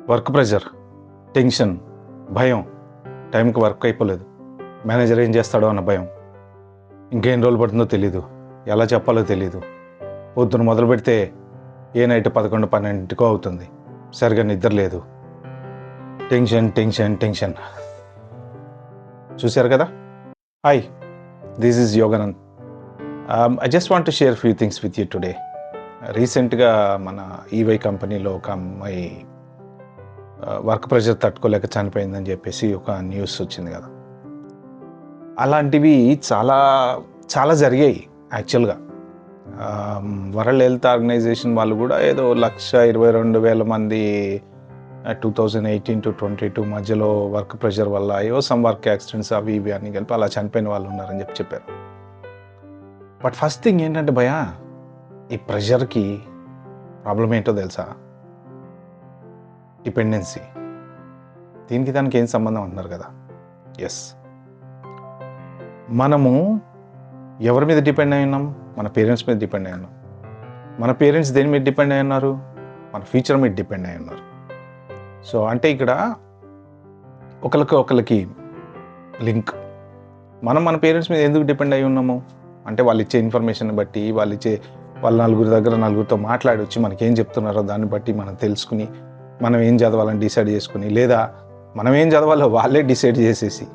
Work pressure, tension, భయం, టైంకి work అయిపోలేదు, మేనేజర్ ఏం చేస్తాడో అన్న భయం, ఇంకేం రోజులు పడుతుందో తెలీదు, ఎలా చెప్పాలో తెలీదు, పొద్దున మొదలు పెడితే ఏ నైట్ 11, 12 అవుతుంది, సరిగా నిద్ర లేదు, టెన్షన్ టెన్షన్ టెన్షన్. చూశారు కదా. Hi, this is Yoganand. I just want to share few things with you today. రీసెంట్గా మన ఈవై కంపెనీలో ఒక అమ్మాయి వర్క్ ప్రెషర్ తట్టుకోలేక చనిపోయిందని చెప్పేసి ఒక న్యూస్ వచ్చింది కదా. అలాంటివి చాలా చాలా జరిగాయి యాక్చువల్గా. వరల్డ్ హెల్త్ ఆర్గనైజేషన్ వాళ్ళు కూడా ఏదో 122,000 మంది 2018 to 22 మధ్యలో వర్క్ ప్రెషర్ వల్ల సమ్ వర్క్ యాక్సిడెంట్స్ అవి ఇవి అని కలిపి అలా చనిపోయిన వాళ్ళు ఉన్నారని చెప్పారు. బట్ ఫస్ట్ థింగ్ ఏంటంటే భయ్యా, ఈ ప్రెషర్కి ప్రాబ్లం ఏంటో తెలుసా? డిపెండెన్సీ. దీనికి దానికి ఏం సంబంధం అంటున్నారు కదా. ఎస్, మనము ఎవరి మీద డిపెండ్ అయి ఉన్నాం? మన పేరెంట్స్ మీద డిపెండ్ అయి ఉన్నాం. మన పేరెంట్స్ దేని మీద డిపెండ్ అయి ఉన్నారు? మన ఫ్యూచర్ మీద డిపెండ్ అయి ఉన్నారు. సో అంటే ఇక్కడ ఒకరికి లింక్. మనం మన పేరెంట్స్ మీద ఎందుకు డిపెండ్ అయి ఉన్నాము అంటే వాళ్ళు ఇచ్చే ఇన్ఫర్మేషన్ బట్టి, వాళ్ళ నలుగురితో మాట్లాడి వచ్చి మనకేం చెప్తున్నారో దాన్ని బట్టి మనం తెలుసుకుని మనం ఏం చదవాలని డిసైడ్ చేసుకుని, లేదా మనం ఏం చదవాలో వాళ్ళే డిసైడ్ చేసేసి,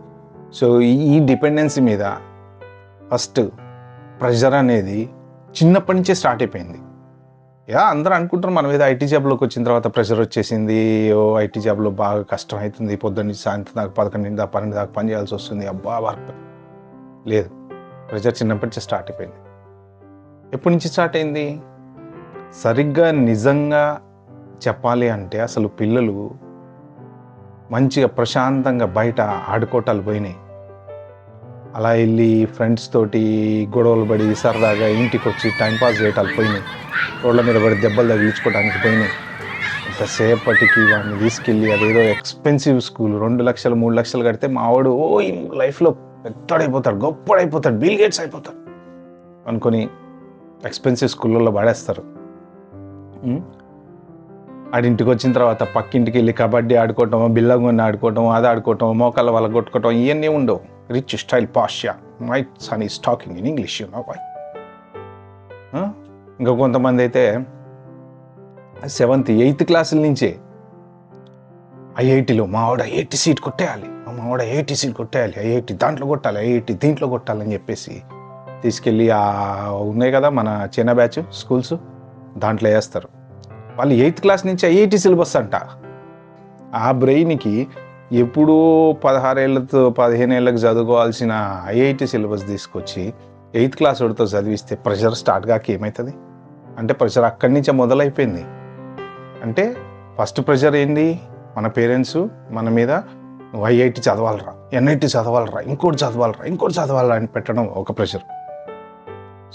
సో ఈ డిపెండెన్సీ మీద ఫస్ట్ ప్రెషర్ అనేది చిన్నప్పటి నుంచే స్టార్ట్ అయిపోయింది. అందరూ అనుకుంటారు మనం ఏదో ఐటీ జాబ్లోకి వచ్చిన తర్వాత ప్రెషర్ వచ్చేసింది, ఐటీ జాబ్లో బాగా కష్టం అవుతుంది, పొద్దున్న సాయంత్రం దాకా 11 దాకా 12 దాకా పని చేయాల్సి వస్తుంది, అబ్బా వర్క్ లేదు. ప్రెషర్ చిన్నప్పటి నుంచి స్టార్ట్ అయిపోయింది. ఎప్పటి నుంచి స్టార్ట్ అయింది? సరిగ్గా నిజంగా చెప్పాలి అంటే అసలు పిల్లలు మంచిగా ప్రశాంతంగా బయట ఆడుకోవటాలు పోయినాయి. అలా వెళ్ళి ఫ్రెండ్స్ తోటి గొడవలు పడి సరదాగా ఇంటికి వచ్చి టైంపాస్ చేయటాలు పోయినాయి. రోడ్ల మీద పడి దెబ్బలు తగిలించుకోవడానికి పోయినాయి. ఇంతసేపటికి వాడిని తీసుకెళ్ళి అదేదో ఎక్స్పెన్సివ్ స్కూల్ 2 లక్షలు 3 లక్షలు కడితే మావాడు ఈ లైఫ్లో పెద్దడైపోతాడు, గొప్పడైపోతాడు, బిల్ గేట్స్ అయిపోతాడు అనుకొని ఎక్స్పెన్సివ్ స్కూళ్ళల్లో పడేస్తారు. ఆడింటికి వచ్చిన తర్వాత పక్కింటికి వెళ్ళి కబడ్డీ ఆడుకోవటం, బిల్లగొన్ని ఆడుకోవటం, అది ఆడుకోవటం, మోకాళ్ళ వాళ్ళ కొట్టుకోవటం, ఇవన్నీ ఉండవు. రిచ్ స్టైల్ పాష్యా, my son is talking in English, you know why. ఇంకా కొంతమంది అయితే 7th 8th క్లాసుల నుంచే ఐఐటీలో మావాడు ఐఐటి సీట్ కొట్టేయాలి, మావాడు ఐఐటి సీట్ కొట్టేయాలి, ఐఐటి దాంట్లో కొట్టాలి, ఐఐటి దీంట్లో కొట్టాలని చెప్పేసి తీసుకెళ్ళి ఉన్నాయి కదా మన చిన్న బ్యాచ్ స్కూల్స్, దాంట్లో వేస్తారు. వాళ్ళు 8th క్లాస్ నుంచి ఐఐటి సిలబస్ అంట. ఆ బ్రెయిన్కి ఎప్పుడూ 16 ఏళ్ళతో 15 ఏళ్ళకి చదువుకోవాల్సిన ఐఐటి సిలబస్ తీసుకొచ్చి 8th క్లాస్ వాడితో చదివిస్తే ప్రెషర్ స్టార్ట్ కాక ఏమవుతుంది? అంటే ప్రెషర్ అక్కడి నుంచే మొదలైపోయింది. అంటే ఫస్ట్ ప్రెషర్ ఏంది? మన పేరెంట్స్ మన మీద నువ్వు ఐఐటి చదవాలరా, ఎన్ఐటి చదవాలరా, ఇంకోటి చదవాలరా అని పెట్టడం ఒక ప్రెషర్.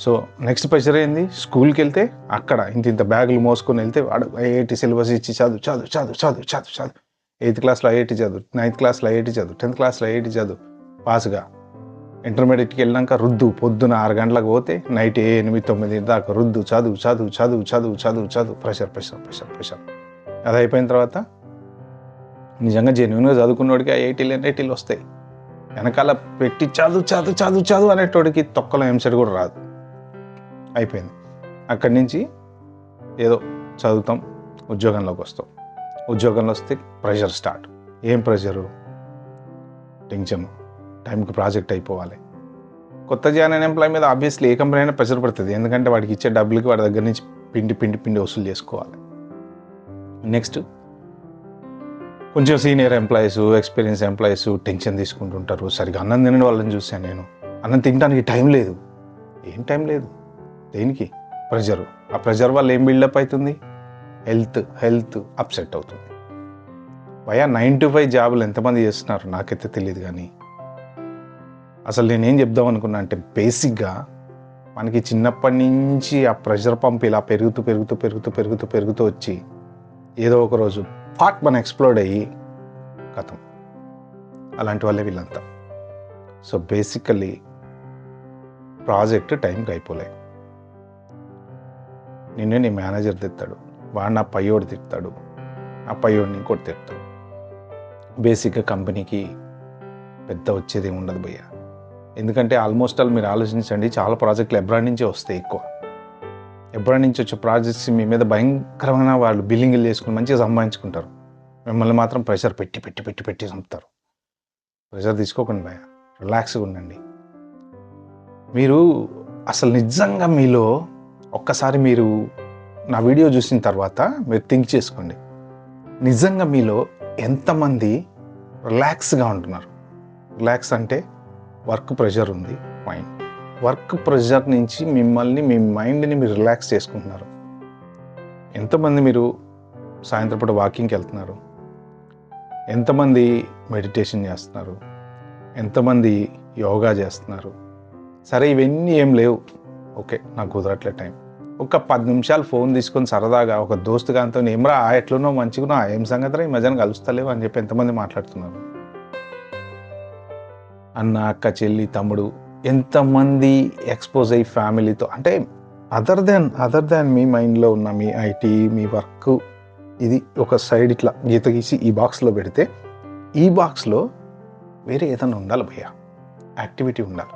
సో నెక్స్ట్ ప్రెషర్ ఏంది? స్కూల్కి వెళ్తే అక్కడ ఇంత బ్యాగులు మోసుకొని వెళ్తే వాడు ఐఐటి సిలబస్ ఇచ్చి చదువు 8th క్లాస్లో ఐఐటి చదువు, 9th క్లాస్లో ఐఐటి చదువు, 10th క్లాస్లో ఐఐటి చదువు, పాస్గా. ఇంటర్మీడియట్కి వెళ్ళాక రుద్దు, పొద్దున 6 గంటలకు పోతే నైట్ 8, 9 దాకా రుద్దు, చదువు, ప్రెషర్. అది అయిపోయిన తర్వాత నిజంగా జెన్యున్గా చదువుకున్నోడికి ఐఐటీలు ఎన్ఐటీలు వస్తాయి. వెనకాల పెట్టి చదువు అనేటోడికి తొక్కలో ఎంసెట్ కూడా రాదు. అయిపోయింది. అక్కడి నుంచి ఏదో చదువుతాం, ఉద్యోగంలోకి వస్తాం. ఉద్యోగంలో వస్తే ప్రెషర్ స్టార్ట్. ఏం ప్రెషరు? టెన్షన్, టైంకి ప్రాజెక్ట్ అయిపోవాలి. కొత్త జాయిన్ అయిన ఎంప్లాయ్ మీద ఆబ్వియస్లీ ఏ కంపెనీ అయినా ప్రెషర్ పడుతుంది. ఎందుకంటే వాడికి ఇచ్చే డబ్బులకి వాడి దగ్గర నుంచి పిండి వసూలు చేసుకోవాలి. నెక్స్ట్ కొంచెం senior employees, experience employees tension తీసుకుంటుంటారు. సరిగ్గా అన్నం తినని వాళ్ళని చూశాను నేను. అన్నం తినడానికి టైం లేదు. ఏం టైం లేదు? దేనికి? ప్రెషరు. ఆ ప్రెషర్ వల్ల ఏం బిల్డప్ అవుతుంది? హెల్త్ అప్సెట్ అవుతుంది. భయ్యా 9 to 5 జాబులు ఎంతమంది చేస్తున్నారు నాకైతే తెలియదు. కానీ అసలు నేనేం చెప్దాం అనుకున్నా అంటే బేసిక్గా మనకి చిన్నప్పటి నుంచి ఆ ప్రెషర్ పంప్ ఇలా పెరుగుతూ వచ్చి ఏదో ఒక రోజు మన ఎక్స్ప్లోడ్ అయ్యి కథం. అలాంటి వాళ్ళే వీళ్ళంతా. సో బేసికలీ ప్రాజెక్ట్ టైంకి అయిపోలే. నిన్నే నీ మేనేజర్ తిడతాడు, వాడు నా పయ్యోడు తిడతాడు, ఆ పైవాడిని కొట్టేస్తాడు. బేసిక్గా కంపెనీకి పెద్ద వచ్చేది ఉండదు భయ్య. ఎందుకంటే ఆల్మోస్ట్ ఆల్ మీరు ఆలోచించండి, చాలా ప్రాజెక్టులు అబ్రాడ్ నుంచే వస్తాయి ఎక్కువ. అబ్రాడ్ నుంచి వచ్చే ప్రాజెక్ట్స్ మీ మీద భయంకరమైన వాళ్ళు బిల్లింగ్లు చేసుకుని మంచిగా సంపాదించుకుంటారు. మిమ్మల్ని మాత్రం ప్రెషర్ పెట్టి పెట్టి పెట్టి పెట్టి చంపుతారు. ప్రెషర్ తీసుకోకండి భయ్య, రిలాక్స్గా ఉండండి. మీరు అసలు నిజంగా మీలో ఒక్కసారి మీరు నా వీడియో చూసిన తర్వాత మీరు థింక్ చేసుకోండి, నిజంగా మీలో ఎంతమంది రిలాక్స్గా ఉంటున్నారు. రిలాక్స్ అంటే వర్క్ ప్రెషర్ ఉంది, మైండ్ వర్క్ ప్రెషర్ నుంచి మిమ్మల్ని, మీ మైండ్ని మీరు రిలాక్స్ చేసుకుంటున్నారు. ఎంతమంది మీరు సాయంత్రం పూట వాకింగ్కి వెళ్తున్నారు, ఎంతమంది మెడిటేషన్ చేస్తున్నారు, ఎంతమంది యోగా చేస్తున్నారు. సరే ఇవన్నీ ఏం లేవు, ఓకే నాకు కుదరట్లే టైం, ఒక 10 నిమిషాలు ఫోన్ తీసుకొని సరదాగా ఒక దోస్తుగాంతో ఏమరా ఎట్లున్నో మంచిగున్నా, ఏం సంగతిరా ఈ మధ్యన కలుస్తలేవు అని చెప్పి ఎంతమంది మాట్లాడుతున్నారు. అన్న, అక్క, చెల్లి, తమ్ముడు, ఎంతమంది ఎక్స్పోజ్ అయ్యి ఫ్యామిలీతో, అంటే అదర్ దాన్ మీ మైండ్లో ఉన్న మీ ఐటీ, మీ వర్క్, ఇది ఒక సైడ్ ఇట్లా గీత గీసి ఈ బాక్స్లో పెడితే, ఈ బాక్స్లో వేరే ఏదైనా ఉండాలి భయ్య, యాక్టివిటీ ఉండాలి.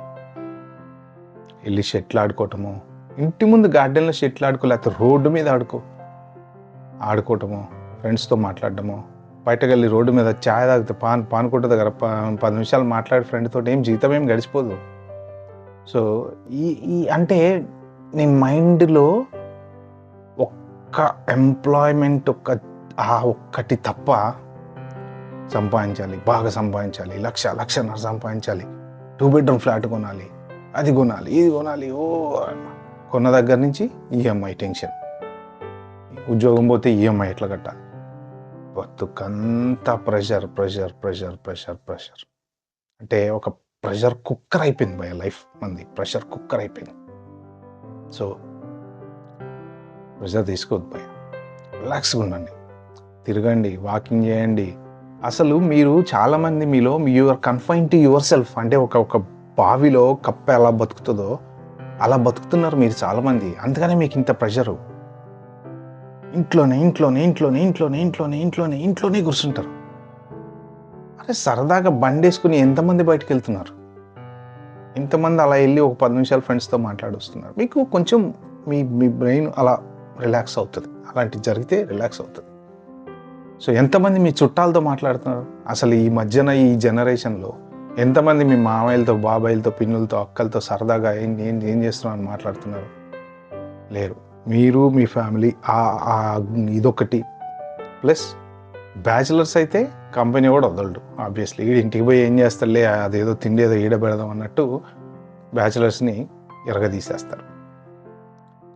వెళ్ళి షెట్లు ఆడుకోవటము, ఇంటి ముందు గార్డెన్లో షెట్లు ఆడుకో, లేకపోతే రోడ్డు మీద ఆడుకోవటము, ఫ్రెండ్స్తో మాట్లాడటము, బయటకు వెళ్ళి రోడ్డు మీద ఛాయ్ తాగితే పానుకుంట దగ్గర 10 నిమిషాలు మాట్లాడే ఫ్రెండ్తో ఏం జీతం ఏం గడిచిపోదు. సో ఈ అంటే నీ మైండ్లో ఒక్క ఎంప్లాయ్మెంట్ ఒక్కటి తప్ప, సంపాదించాలి, బాగా సంపాదించాలి, లక్షన్నర సంపాదించాలి, 2 బెడ్రూమ్ ఫ్లాట్ కొనాలి, అది కొనాలి, ఇది కొనాలి, కొన్న దగ్గర నుంచి ఈఎంఐ టెన్షన్, ఉద్యోగం పోతే ఈఎంఐ ఎట్లా కట్టాలి, బతుకంతా pressure pressure pressure pressure pressure. అంటే ఒక ప్రెషర్ కుక్కర్ అయిపోయింది భయ లైఫ్ మంది, ప్రెషర్ కుక్కర్ అయిపోయింది. సో ప్రెషర్ తీసుకోవద్దు భయ, రిలాక్స్గా ఉండండి, తిరగండి, వాకింగ్ చేయండి. అసలు మీరు చాలామంది మీలో you are confine to yourself, అంటే ఒక బావిలో కప్ప ఎలా బతుకుతుందో అలా బతుకుతున్నారు మీరు చాలామంది. అందుకనే మీకు ఇంత ప్రెషరు. ఇంట్లోనే కూర్చుంటారు. అరే సరదాగా బండేసుకుని ఎంతమంది బయటకు వెళ్తున్నారు, ఇంతమంది అలా వెళ్ళి ఒక 10 నిమిషాలు ఫ్రెండ్స్తో మాట్లాడొస్తున్నారు. మీకు కొంచెం మీ బ్రెయిన్ అలా రిలాక్స్ అవుతుంది, అలాంటివి జరిగితే రిలాక్స్ అవుతుంది. సో ఎంతమంది మీ చుట్టాలతో మాట్లాడుతున్నారు అసలు ఈ మధ్యన, ఈ జనరేషన్లో ఎంతమంది మీ మామయ్యలతో, బాబాయిలతో, పిన్నులతో, అక్కలతో సరదాగా ఏం చేస్తున్నావు అని మాట్లాడుతున్నారు? లేరు. మీరు, మీ ఫ్యామిలీ, ఇదొకటి. ప్లస్ బ్యాచిలర్స్ అయితే కంపెనీ కూడా వదలడు ఆబ్వియస్లీ, ఇంటికి పోయి ఏం చేస్తారులే, అదేదో తిండి ఏదో ఈడ పెడదాం అన్నట్టు బ్యాచిలర్స్ని ఎరగదీసేస్తారు.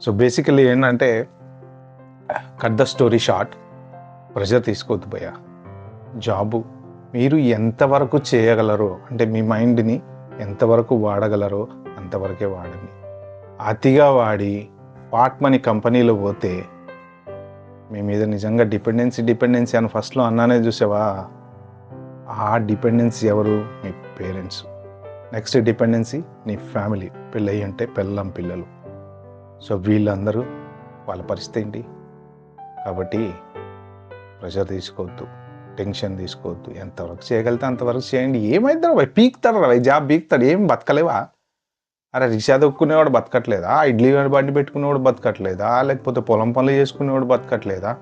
సో బేసికలీ ఏంటంటే, cut the story short, pressure తీసుకోవద్దు భయ్య. జాబు మీరు ఎంతవరకు చేయగలరో, అంటే మీ మైండ్ని ఎంతవరకు వాడగలరో అంతవరకే వాడండి. అతిగా వాడి పార్ట్ మనీ కంపెనీలో పోతే మీ మీద నిజంగా డిపెండెన్సీ అని ఫస్ట్లో అన్నానే చూసావా, ఆ డిపెండెన్సీ ఎవరు? మీ పేరెంట్స్. నెక్స్ట్ డిపెండెన్సీ నీ ఫ్యామిలీ, పెళ్ళయి ఉంటే పెళ్ళం, పిల్లలు. సో వీళ్ళందరూ వాళ్ళ పరిస్థితి ఏంటి? కాబట్టి ప్రెషర్ తీసుకోవద్దు, టెన్షన్ తీసుకోవద్దు. ఎంతవరకు చేయగలితే అంతవరకు చేయండి. ఏమైందా పీక్తాడు జాబ్ పీక్తాడు, ఏం బతకలేవా? అరే రిక్షా దొక్కునేవాడు బతకట్లేదా? ఇడ్లీ బండి పెట్టుకునేవాడు బతకట్లేదా? లేకపోతే పొలం పనులు చేసుకునేవాడు బతకట్లేదా?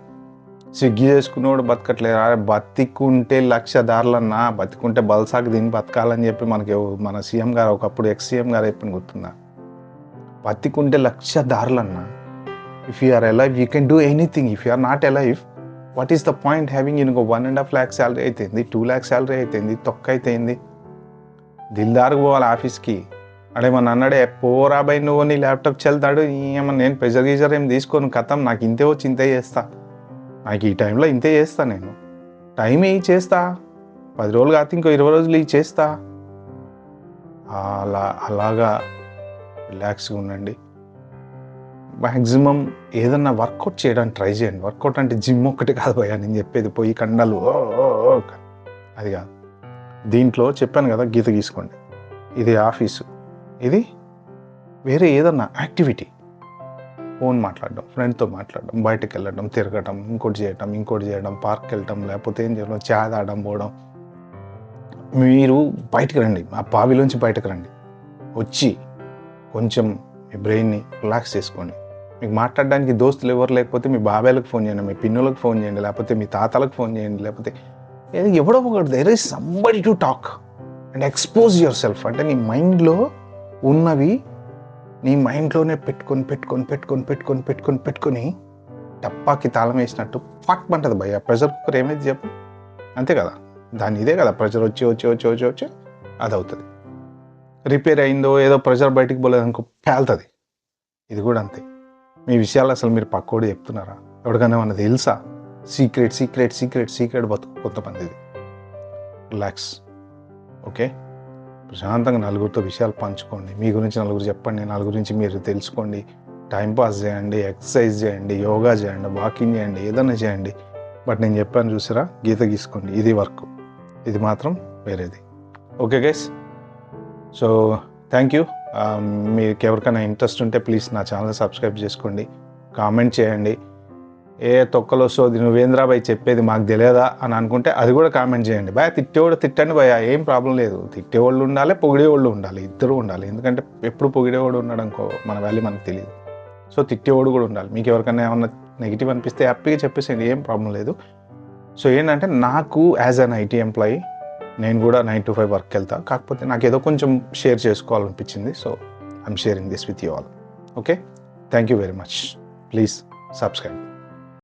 స్విగ్గీ చేసుకునేవాడు బతకట్లేదా? అరే బతికుంటే 1,00,000 దారులన్నా, బతికుంటే బల్సాకు దీన్ని బతకాలని చెప్పి మన సీఎం గారు, ఒకప్పుడు ఎక్స్-సీఎం గారు చెప్పిన గుర్తుందా? బతికుంటే 1,00,000 దారులన్నా. If you are alive you can do anything. If you are not alive, what is the point having ఇంకో 1.5 lakh శాలరీ అయితేంది, 2 lakh శాలరీ అయితేంది, తొక్క అయితేంది? దిల్దార్కి పోవాలి ఆఫీస్కి. అడేమన్నా అన్నాడే, పోరా బై నువ్వు నీ ల్యాప్టాప్ చెల్తాడు, ఏమన్నా నేను ప్రెజర్ గీజర్ ఏం తీసుకోను, కథం నాకు ఇంతే వచ్చి ఇంతే చేస్తా, నాకు ఈ టైంలో ఇంతే చేస్తా, నేను టైం చేస్తా, 10 రోజులు కాదు ఇంకో 20 రోజులు చేస్తా. అలాగా రిలాక్స్గా ఉండండి. మ్యాక్సిమం ఏదన్నా వర్కౌట్ చేయడానికి ట్రై చేయండి. వర్కౌట్ అంటే జిమ్ ఒక్కటి కాదు భయ్యా నేను చెప్పేది, పోయి కండలు అది కాదు. దీంట్లో చెప్పాను కదా, గీత గీసుకోండి. ఇది ఆఫీసు, ఇది వేరే ఏదన్నా యాక్టివిటీ. ఫోన్ మాట్లాడడం, ఫ్రెండ్తో మాట్లాడడం, బయటకు వెళ్ళడం, తిరగడం, ఇంకోటి చేయడం, పార్క్కి వెళ్ళటం, లేకపోతే ఏం చేయడం, చాయ్ తాగడం పోవడం. మీరు బయటకు రండి, ఆ బావిలోంచి బయటకు రండి. వచ్చి కొంచెం మీ బ్రెయిన్ని రిలాక్స్ చేసుకోండి. మీకు మాట్లాడడానికి దోస్తులు ఎవరు లేకపోతే మీ బాబాయ్లకు ఫోన్ చేయండి, మీ పిన్నులకు ఫోన్ చేయండి, లేకపోతే మీ తాతలకు ఫోన్ చేయండి, లేకపోతే ఎవడో ఒకటి there is somebody to talk and expose yourself. అంటే నీ మైండ్లో ఉన్నవి నీ మైండ్లోనే పెట్టుకొని టప్పాకి తాళం వేసినట్టు ఫక్ అంటది భయ్య. ప్రెషర్ కుక్కర్ ఏమైంది చెప్పు, అంతే కదా, దాని ఇదే కదా, ప్రెషర్ వచ్చి అది అవుతుంది. రిపేర్ అయిందో ఏదో ప్రెషర్ బయటికి పోలేదు అనుకో పేలుతుంది. ఇది కూడా అంతే. మీ విషయాలు అసలు మీరు పక్కోడు చెప్తున్నారా? ఎవరికైనా ఏమన్నా తెలుసా? సీక్రెట్ బతుకు కొంతమందిది. Relax, okay? ప్రశాంతంగా నలుగురితో విషయాలు పంచుకోండి. మీ గురించి నలుగురు చెప్పండి, నలుగురి గురించి మీరు తెలుసుకోండి. టైంపాస్ చేయండి, ఎక్సర్సైజ్ చేయండి, యోగా చేయండి, వాకింగ్ చేయండి, ఏదైనా చేయండి. బట్ నేను చెప్పాను చూసారా, గీత గీసుకోండి. ఇది వర్క్, ఇది మాత్రం వేరేది. Okay guys, so thank you. మీకు ఎవరికైనా ఇంట్రెస్ట్ ఉంటే ప్లీజ్ నా ఛానల్ సబ్స్క్రైబ్ చేసుకోండి, కామెంట్ చేయండి. ఏ తొక్కలో సోది నువ్వేంద్రాబాయ్ చెప్పేది మాకు తెలియదా అని అనుకుంటే అది కూడా కామెంట్ చేయండి. భయ తిట్టేవాడు తిట్టండి భయ, ఏం ప్రాబ్లం లేదు. తిట్టేవాళ్ళు ఉండాలి, పొగిడేవాళ్ళు ఉండాలి, ఇద్దరు ఉండాలి. ఎందుకంటే ఎప్పుడు పొగిడేవాడు ఉన్నాడు అనుకో మన వాల్యూ మనకు తెలియదు. సో తిట్టేవాడు కూడా ఉండాలి. మీకు ఎవరికైనా ఏమన్నా నెగిటివ్ అనిపిస్తే హ్యాపీగా చెప్పేసేయండి, ఏం ప్రాబ్లం లేదు. సో ఏంటంటే నాకు యాజ్ అన్ ఐటీ ఎంప్లాయీ నేను కూడా 9 to 5 వర్క్ వెళ్తా. కాకపోతే నాకు ఏదో కొంచెం షేర్ చేసుకోవాలనిపించింది. So I'm sharing this with you all. Okay, thank you very much. Please subscribe.